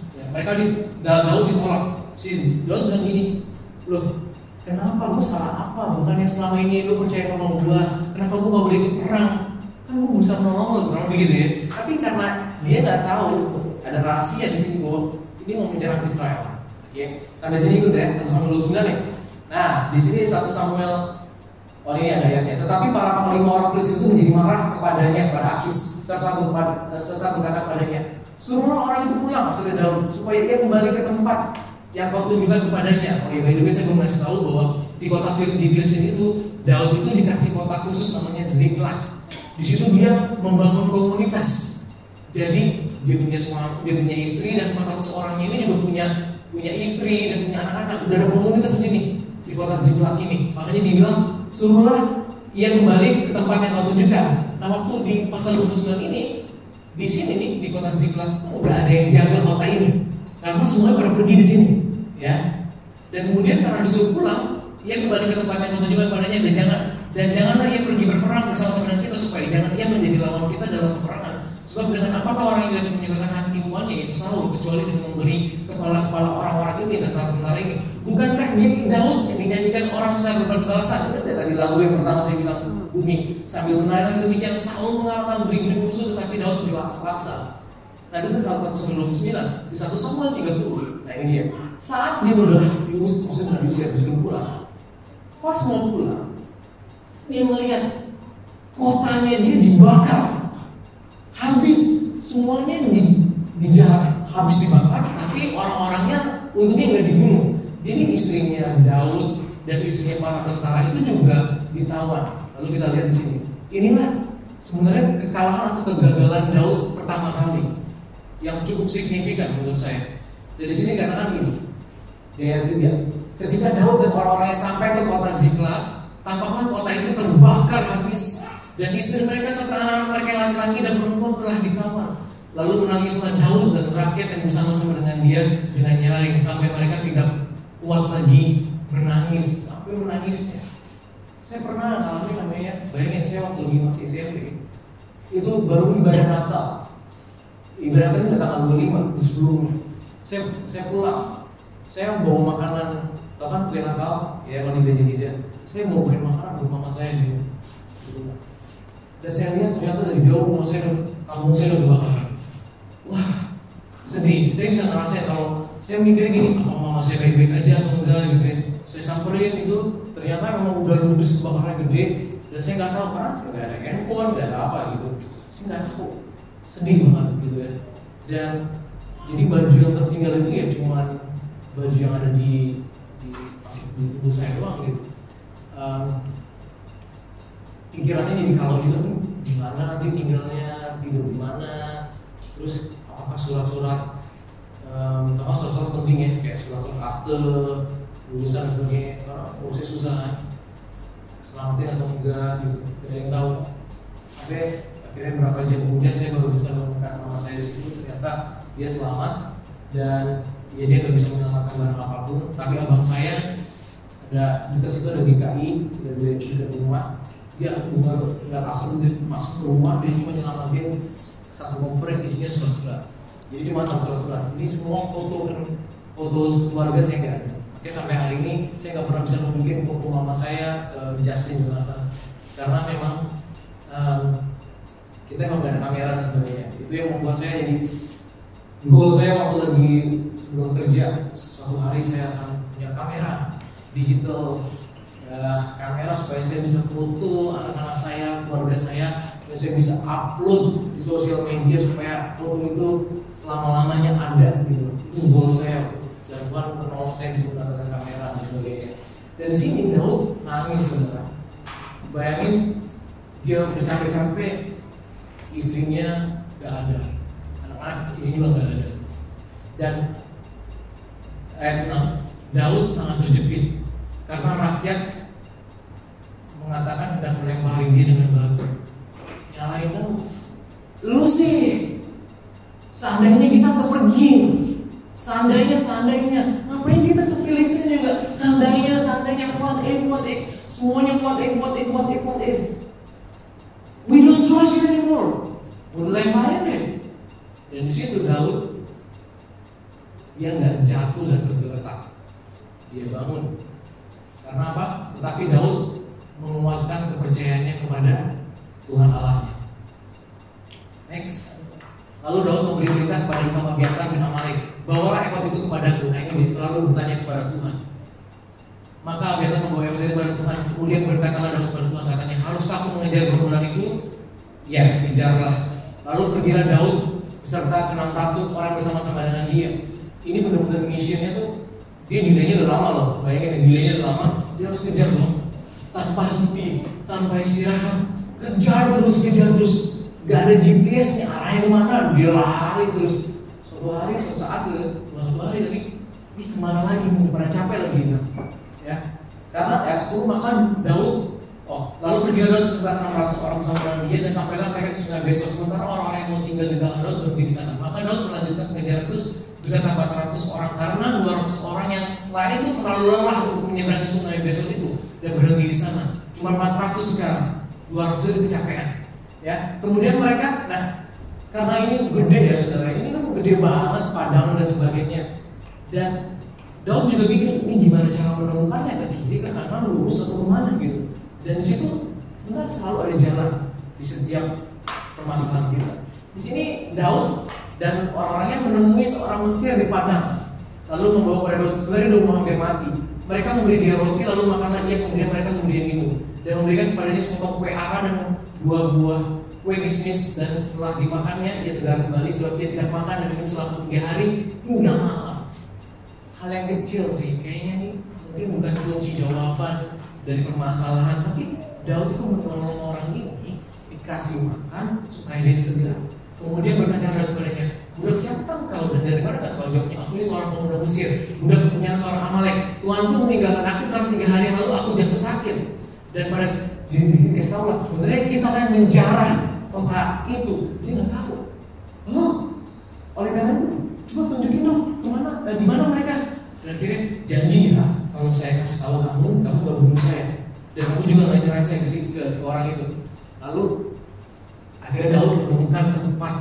Daud ditolak. Si Daud bilang gini, loh, kenapa gue salah apa? Bukannya selama ini lu percaya sama gue, kenapa gue gak boleh ikut perang? Kan gue bisa menolong, kurang begitu ya. Tapi karena dia nggak tahu ada rahasia di sini bahwa ini mau menyerang Israel. Oke, sampai sini ikut ya, 1 Samuel 29 nih. Nah, di sini 1 Samuel, ini ada ayatnya. Tetapi para panglima orang Filistin itu menjadi marah kepadanya, kepada Akis, serta berkata kepadanya, suruhlah orang itu pulang, maksudnya Daud, supaya dia kembali ke tempat yang kau tunjukkan kepadanya. Oh iya, by the way, saya belum kasih tahu bahwa di Filistin itu Daud itu dikasih kota khusus namanya Ziklag. Di situ dia membangun komunitas. Jadi dia punya istri, dan 400 orangnya ini juga punya istri dan punya anak-anak. Udah ada komunitas di sini di kota Ziklag ini. Makanya dibilang suruhlah ia kembali ke tempat yang kau tunjukkan. Nah waktu di pasal 29 ini, di sini nih di kota Ziklag udah ada yang jaga kota ini, karena semuanya pada pergi di sini, ya. Dan kemudian karena disuruh pulang, ia kembali ke tempat yang kau tunjukkan padanya, dan janganlah ia pergi berperang bersama-sama dengan kita, supaya jangan ia menjadi lawan kita dalam peperangan. Sebab dengan apakah orang yang tidak menyatakan hati tuannya, yaitu Saul, kecuali dengan memberi kepala-kepala orang-orang ini, tentara-tentara ini. Bukankah dia Daud yang dinyanyikan orang secara berbalas-balasan? Ingat ya tadi lagu yang pertama saya bilang, bumi sambil menari demikian Saul mengalahkan beribu-ribu musuh, tetapi Daud dipaksa. Nah itu salah satu 29 di 1 Samuel 30. Nah ini dia, saat dia udah diusir pulang, pas mau pulang, dia melihat kotanya dia dibakar, habis semuanya dijahat, habis dibakar, tapi orang-orangnya untungnya nggak dibunuh. Jadi istrinya Daud dan istrinya para tentara itu juga ditawan. Lalu kita lihat di sini. Inilah sebenarnya kekalahan atau kegagalan Daud pertama kali yang cukup signifikan menurut saya. Dan di sini katakan ini, ayat 3. Ketika Daud dan orang-orangnya sampai ke kota Ziklag, tampaklah kota itu terbakar habis, dan istri mereka serta anak-anak mereka yang laki-laki dan perempuan telah ditawan. Lalu menangislah Daud dan rakyat yang bersama-sama dengan dia dengan nyaring, sampai mereka tidak kuat lagi menangis, sampai menangisnya. Saya pernah ngalamin namanya, bayangin saya waktu masih SMP, itu baru ibadah Natal. Ibaratnya itu tanggal 25 sebelumnya. Saya pulang, saya bawa makanan, bahkan kue Natal, ya kalau di gereja, saya mau beli makanan buat mama saya di rumah. Dan saya lihat ternyata dari jauh rumah saya, kampung saya udah kebakaran. Wah, sedih. Saya bisa ngerasain kalau saya mikir gini, apa mama saya baik-baik aja atau enggak gitu ya. Saya samperin itu, ternyata memang udah ludes kebakaran gede, dan saya nggak tahu karena saya nggak ada handphone, nggak ada apa gitu. Saya nggak tahu, sedih banget gitu ya. Dan jadi baju yang tertinggal itu ya cuma baju yang ada di tubuh saya doang gitu. Pikirannya jadi kalau juga tuh gimana nanti tinggalnya, tidur di mana, terus apakah surat-surat penting ya, kayak surat-surat akte, lulusan sebagainya, proses susah, selamatin atau enggak gitu, tidak ada yang tahu. Akhirnya berapa jam kemudian saya baru bisa menemukan ternyata dia selamat dan ya dia nggak bisa menyelamatkan barang apapun. Tapi abang saya ada dekat situ ada GKI, ada rumah, dia nggak asal masuk ke rumah, dia cuma nyelamatin satu kompor isinya surat-surat. Jadi cuma surat-surat. Ini semua foto keluarga saya nggak ada. Oke, sampai hari ini saya nggak pernah bisa nunjukin foto mama saya ke Justin Jonathan karena memang kita emang gak ada kamera sebenarnya. Itu yang membuat saya jadi goal saya waktu lagi sebelum kerja, suatu hari saya akan punya kamera digital, kamera supaya saya bisa foto anak-anak saya, keluarga saya, dan saya bisa upload di sosial media supaya foto itu selama-lamanya ada gitu. Itu goal saya, dan Tuhan menolong saya bisa menggunakan kamera dan sebagainya. Dan di sini Daud nangis sebenarnya. Bayangin dia udah capek-capek, istrinya gak ada, anak-anak ini juga gak ada. Dan ayat 6, Daud sangat terjepit karena rakyat mengatakan hendak melempari dia dengan batu. Nyalain Daud, lu sih seandainya kita pergi, seandainya ngapain kita ke Filistin juga, seandainya what if, semuanya what if. We don't trust you anymore. Mulai main deh. Dan di situ Daud dia nggak jatuh dan tergeletak. Dia bangun. Karena apa? Tetapi Daud menguatkan kepercayaannya kepada Tuhan Allahnya. Next. Lalu Daud memberi perintah kepada Imam Abiatar bin Amalek, bawalah efod itu kepadaku. Nah ini dia selalu bertanya kepada Tuhan. Maka Abiatar membawa efod itu kepada Tuhan. Kemudian berkatalah Daud kepada Tuhan, katanya, haruskah aku mengejar gerombolan itu? Ya, kejarlah. Lalu pergilah Daud beserta 600 orang bersama-sama dengan dia. Ini benar-benar misinya tuh, dia delaynya udah lama loh. Bayangin, delaynya udah lama, dia harus kejar dong, tanpa henti, tanpa istirahat, kejar terus. Gak ada GPS nih arahnya kemana, dia lari terus. Suatu saat tapi ini kemana lagi, udah pada capek lagi ya. Karena 10 makan Daud. Lalu pergi Daud beserta 600 orang bersama dengan dia, dan sampailah mereka ke sungai Besor. Sementara orang-orang yang mau tinggal di belakang Daud berhenti di sana. Maka Daud melanjutkan pengejaran terus beserta 400 orang, karena 200 orang yang lain itu terlalu lelah untuk menyeberangi sungai Besor itu dan berhenti di sana. Cuma 400 sekarang, 200 itu kecapean. Ya, kemudian mereka, karena ini gede ya saudara, ini kan gede banget, padang dan sebagainya. Dan Daud juga pikir, ini gimana cara menemukannya, ke kiri, ke kanan, lurus atau kemana gitu. Dan di situ sebenarnya selalu ada jalan di setiap permasalahan kita. Di sini Daud dan orang-orangnya menemui seorang Mesir di padang, lalu membawa pada Daud. Sebenarnya Daud mau hampir mati. Mereka memberi dia roti, lalu makanlah ia, kemudian mereka memberi minum dan memberikan kepadanya semua kue ara dan buah-buah, kue kismis, dan setelah dimakannya ia segera kembali, sebab dia tidak makan dan minum selama 3 hari 3 malam. Hal yang kecil sih, kayaknya ini mungkin bukan kunci jawaban dari permasalahan, tapi Daud itu menolong orang ini dikasih makan supaya dia segar. Kemudian bertanya Daud kepadanya, budak siapa engkau dan dari mana engkau? Jawabnya, aku ini seorang pemuda Mesir, budak kepunyaan seorang Amalek. Tuanku meninggalkan aku karena 3 hari yang lalu aku jatuh sakit. Dan pada dikasih tahu, sebenarnya kita akan menjarah kota itu. Dia nggak tahu. Oleh karena itu, coba tunjukin dong di mana mereka. Dan akhirnya janji ya, kalau saya kasih tahu kamu gak bunuh saya, dan kamu juga nggak nyerahin saya ke orang itu. Lalu akhirnya Daud menemukan tempat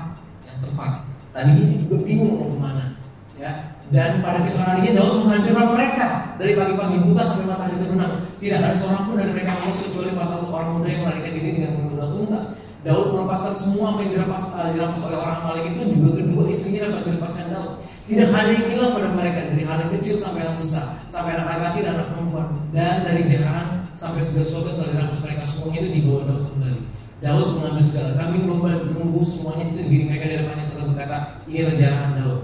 yang tepat. Tadinya dia juga bingung mau kemana, ya. Dan pada keesokan harinya Daud menghancurkan mereka dari pagi-pagi buta sampai matahari terbenam. Tidak ada seorang pun dari mereka lolos kecuali 400 orang muda yang melarikan diri dengan menggunakan unta. Daud melepaskan semua apa yang dirampas oleh orang Amalek itu, juga kedua istrinya dapat dilepaskan Daud. Tidak ada yang hilang pada mereka, dari hal yang kecil sampai yang besar, sampai anak laki-laki dan anak perempuan, dan dari jarahan sampai segala sesuatu yang telah dirampas mereka, semuanya itu dibawa Daud kembali. Daud mengambil segala kambing, domba, dan lembu, semuanya itu digiring mereka di depannya serta berkata, inilah jarahan Daud.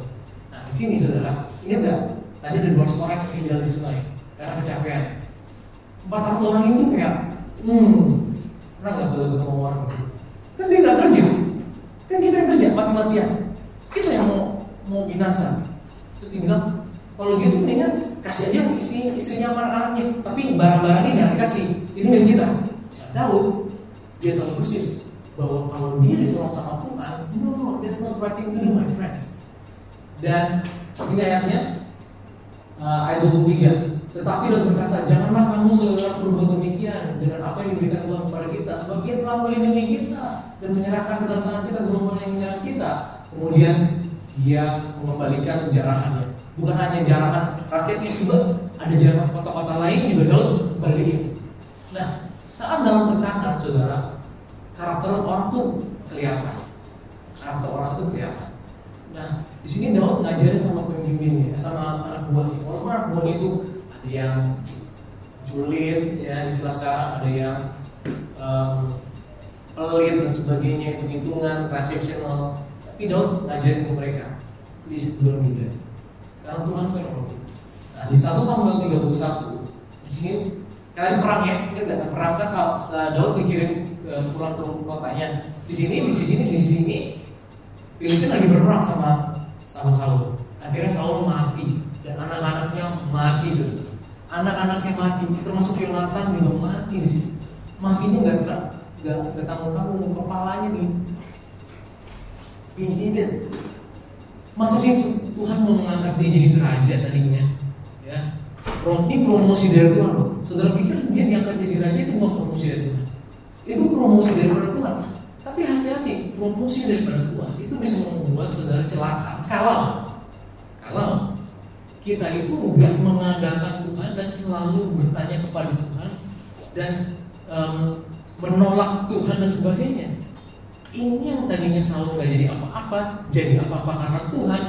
Nah di sini saudara, ingat nggak? Tadi ada 200 orang yang tinggal di sungai karena kecapean. 400 orang itu kayak, pernah nggak saudara ketemu orang begitu? Kan dia nggak kerja, kan kita yang kerja mati-matian, kita yang mau binasa. Terus dibilang, kalau gitu mendingan kasih aja istrinya sama anak-anaknya, tapi barang-barangnya jangan dikasih, ini dari kita. Daud dia tahu persis bahwa kalau dia ditolong sama Tuhan, no, that's that's not right thing to do, my friends. Dan sini ayatnya ayat 23. Tetapi Daud berkata, janganlah kamu saudara berbuat demikian dengan apa yang diberikan Tuhan kepada kita, sebab Dia telah melindungi kita dan menyerahkan ke dalam tangan kita gerombolan yang menyerang kita. Kemudian Dia mengembalikan jarahannya. Bukan hanya jarahan rakyatnya, juga ada jarahan kota-kota lain juga Daud balikin. Nah, saat dalam tekanan, saudara, karakter orang tuh kelihatan. Karakter orang tuh kelihatan. Nah, di sini Daud ngajarin sama pemimpinnya, sama anak buahnya. Walaupun anak buahnya itu ada yang julid, ya istilah sekarang, ada yang pelit dan sebagainya, hitung-hitungan, transaksional. Tapi Daud ngajarin ke mereka, please don't do that. Karena Tuhan firman. Nah, di 1 Samuel 31, di sini kalian perang ya, ini nggak perang kan? Daud dikirim pulang ke kotanya. Di sini, Filistin lagi berperang sama Saul. Akhirnya Saul mati dan anak-anaknya mati, saudara. Anak-anaknya mati, termasuk Yonatan juga mati di sini. Matinya nggak tanggung-tanggung, kepalanya dihidit. Masa sih Tuhan mau mengangkat dia jadi seraja tadinya, ya? Ini promosi dari Tuhan loh. Saudara pikir dia diangkat jadi raja itu bukan promosi dari Tuhan? Itu promosi daripada Tuhan. Tapi hati-hati, promosi daripada Tuhan itu bisa membuat saudara celaka. Kalau kita itu nggak mengandalkan Tuhan dan selalu bertanya kepada Tuhan dan menolak Tuhan dan sebagainya. Ini yang tadinya selalu nggak jadi apa-apa, jadi apa-apa karena Tuhan,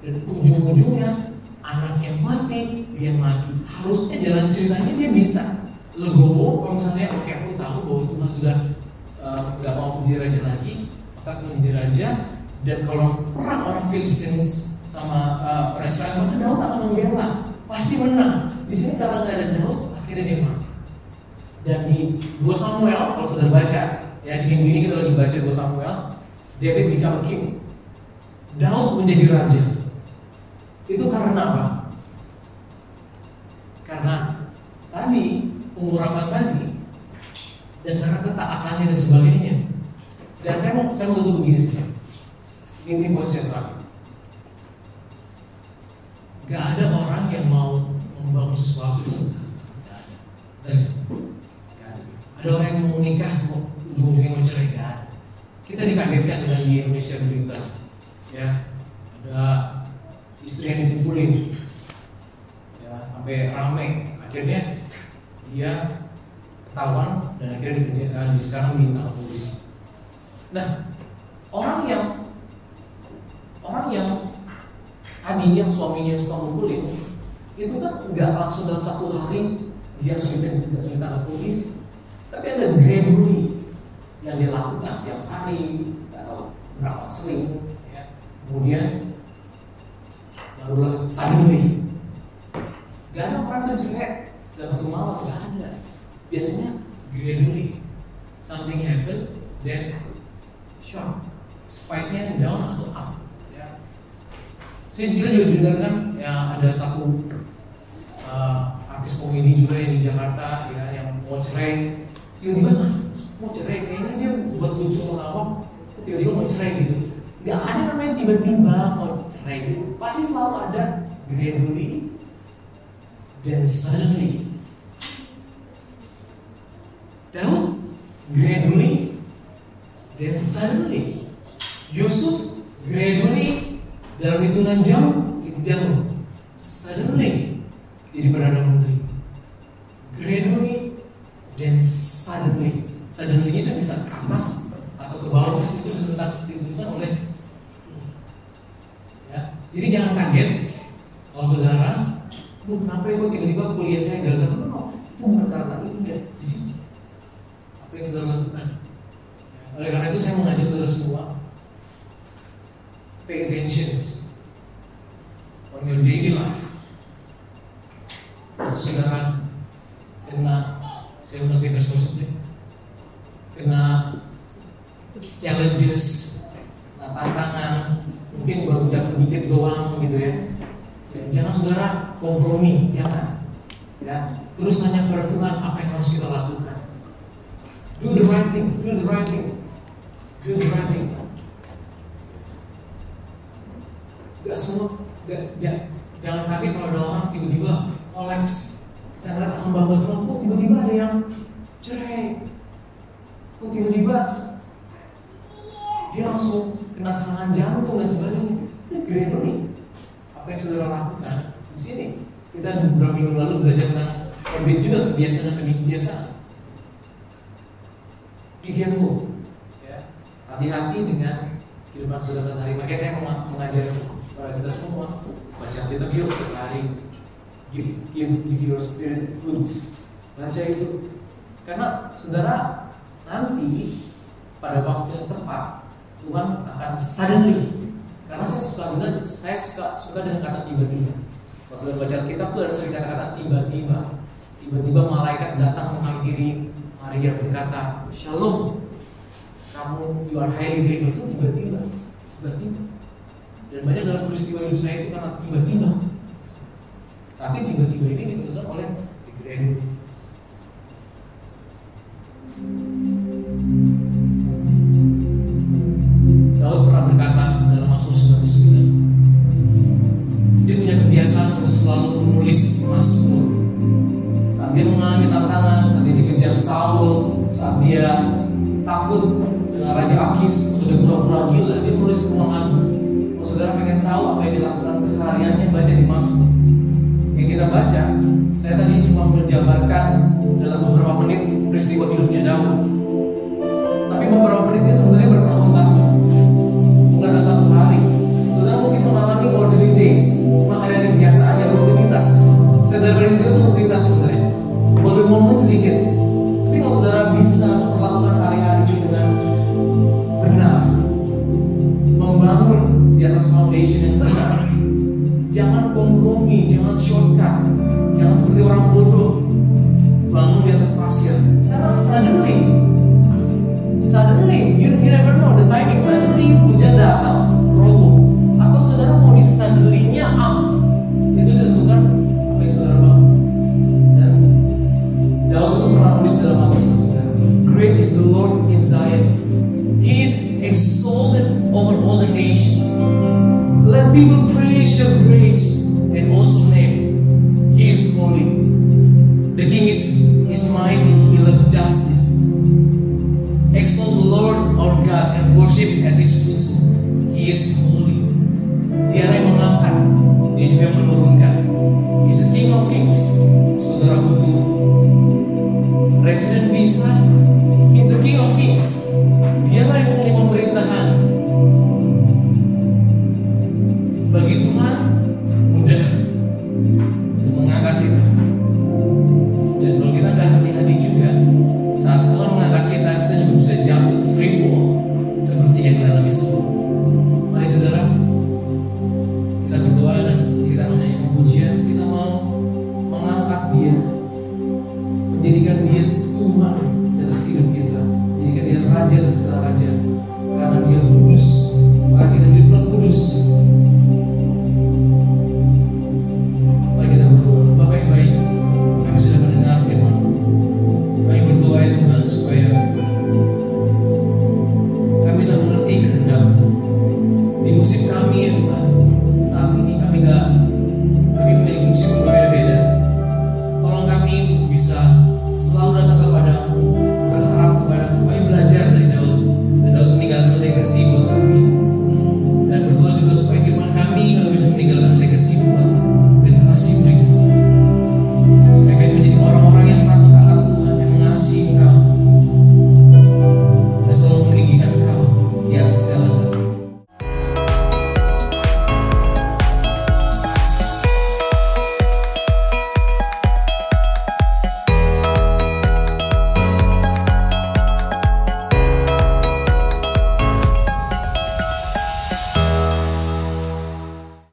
dan ujung-ujungnya anaknya mati, dia mati. Harusnya jalan ceritanya dia bisa legowo kalau misalnya oke, aku tahu bahwa Tuhan sudah nggak mau menjadi raja lagi, maka aku menjadi raja. Dan kalau perang orang Filistin sama orang Israel, maka Daud akan membela, pasti menang. Di sini karena nggak ada Daud, akhirnya dia mati. Dan di 2 Samuel, kalau sudah baca, ya di minggu ini kita lagi baca 2 Samuel, David become king. Daud menjadi raja. Itu karena apa? Karena tadi pengurapan tadi, dan karena ketaatannya dan sebagainya. Dan saya mau tutup begini saja. Ini poin saya terakhir. Gak ada orang yang mau membangun sesuatu. Gak ada. Ada orang yang mau nikah, mau ujung-ujungnya mau cerai. Gak ada. Kita dikagetkan dengan di Indonesia berita, ya ada istri yang dipukulin, ya sampai ramai. Akhirnya dia ketahuan dan akhirnya sekarang ditangkap polisi. Nah, orang yang tadinya suaminya suka mukulin, itu kan nggak langsung dalam 1 hari dia ditangkap polisi, tapi ada gradually yang dilakukan tiap hari atau berapa sering, ya. Kemudian barulah suddenly. Gak ada orang yang cerai dalam 1 malam, gak ada. Biasanya gradually something happen, then shock, spike-nya down atau up, ya. Kita juga dengarkan ya ada satu artis komedi juga yang di Jakarta, ya, yang mau cerai, tiba-tiba mau cerai, kayaknya dia buat lucu melawak, tiba-tiba mau cerai gitu. Gak ada namanya tiba-tiba mau cerai gitu. Pasti selalu ada gradually dan suddenly. Daud gradually dan suddenly. Yusuf gradually dalam hitungan jam suddenly jadi Perdana Menteri. Gradually dan suddenly. Suddenly itu bisa ke atas atau ke bawah, itu ditentukan oleh, ya. Jadi jangan kaget kalau saudara, kenapa gue tiba-tiba kuliah saya gagal? Bukan karena itu, ya, di sini. Apa yang saudara lakukan? Oleh karena itu saya mengajak saudara semua, pay attention on your daily life. Waktu saudara kena, saya udah tidak responsibel, kena challenges, kena tantangan, mungkin baru dapat dikit doang gitu ya. Jangan saudara kompromi, jangan. Ya, terus tanya kepada Tuhan apa yang harus kita lakukan. Do the right thing, do the right thing, do the right thing. Gak semua, jangan kaget kalau ada orang tiba-tiba kolaps. Kita ngeliat hamba Tuhan, kok tiba-tiba ada yang cerai, kok tiba-tiba dia langsung kena serangan jantung dan sebagainya. Gregory, apa yang saudara lakukan di sini? Kita beberapa minggu lalu belajar tentang habit juga, kebiasaan. Pikirmu, ya, hati-hati dengan kehidupan saudara sehari-hari. Makanya saya mau mengajar kepada kita semua, baca kitab yuk setiap hari. Give your spirit foods. Baca itu, karena saudara nanti pada waktu yang tepat Tuhan akan suddenly. Karena saya suka dengan kata tiba-tiba. Kalau saudara baca kitab itu ada sering kata-kata tiba-tiba. Tiba-tiba malaikat datang menghampiri Maria berkata, Shalom, kamu you are highly favored. Itu tiba-tiba. Dan banyak dalam peristiwa hidup saya itu karena tiba-tiba. Tapi tiba-tiba ini ditentukan oleh the great. Daud pernah berkata dalam Mazmur 99, dia punya kebiasaan untuk selalu menulis Mazmur. Saat dia mengalami tantangan, saat dia dikejar Saul, saat dia takut dengan Raja Akis, sudah pura-pura gila, dia menulis semua lagu. Kalau saudara pengen tahu apa yang dilakukan kesehariannya, baca di Mazmur. Yang kita baca, saya tadi cuma menjabarkan dalam beberapa menit peristiwa hidupnya Daud. Tapi beberapa menitnya sebenarnya bertahun-tahun, bukan satu hari. Saudara mungkin mengalami ordinary days, cuma hari-hari biasa aja, rutinitas. Saudara berhenti itu rutinitas sebenarnya, momen-momen sedikit. Tapi kalau saudara bisa melakukan hari-hari ini dengan benar, membangun di atas foundation yang benar, jangan kompromi, jangan shortcut, jangan seperti orang bodoh bangun di atas pasir. Karena suddenly, you never know the timing. Suddenly hujan datang, roboh, atau saudara mau suddenly-nya itu ditentukan apa yang saudara bangun. Dan Daud itu pernah nulis dalam Mazmur 99, Great is the Lord in Zion, He is exalted over all the nations. Let people praise your great and awesome name. He is holy. The King is mighty. He loves justice. Exalt the Lord our God and worship at His footstool. He is holy. Dia yang mengangkat, Dia juga yang menurunkan. He is the King of Kings. Saudara butuh resident visa. He is the King of Kings. Dialah yang punya pemerintahan. Bagi Tuhan mudah untuk mengangkat kita. Dan kalau kita gak hati-hati juga, saat Tuhan mengangkat kita, kita juga bisa jatuh free fall seperti yang kita alami sebelum. Mari saudara, kita berdoa dan kita menyanyi pujian. Kita mau mengangkat Dia, menjadikan Dia Tuhan atas hidup kita, menjadikan Dia Raja atas segala raja. Karena Dia kudus, maka kita hiduplah kudus. Mari kita berdoa. Bapa yang baik, kami sudah mendengar firman. Kami berdoa ya Tuhan, supaya kami bisa mengerti kehendak-Mu di musim kami ya Tuhan.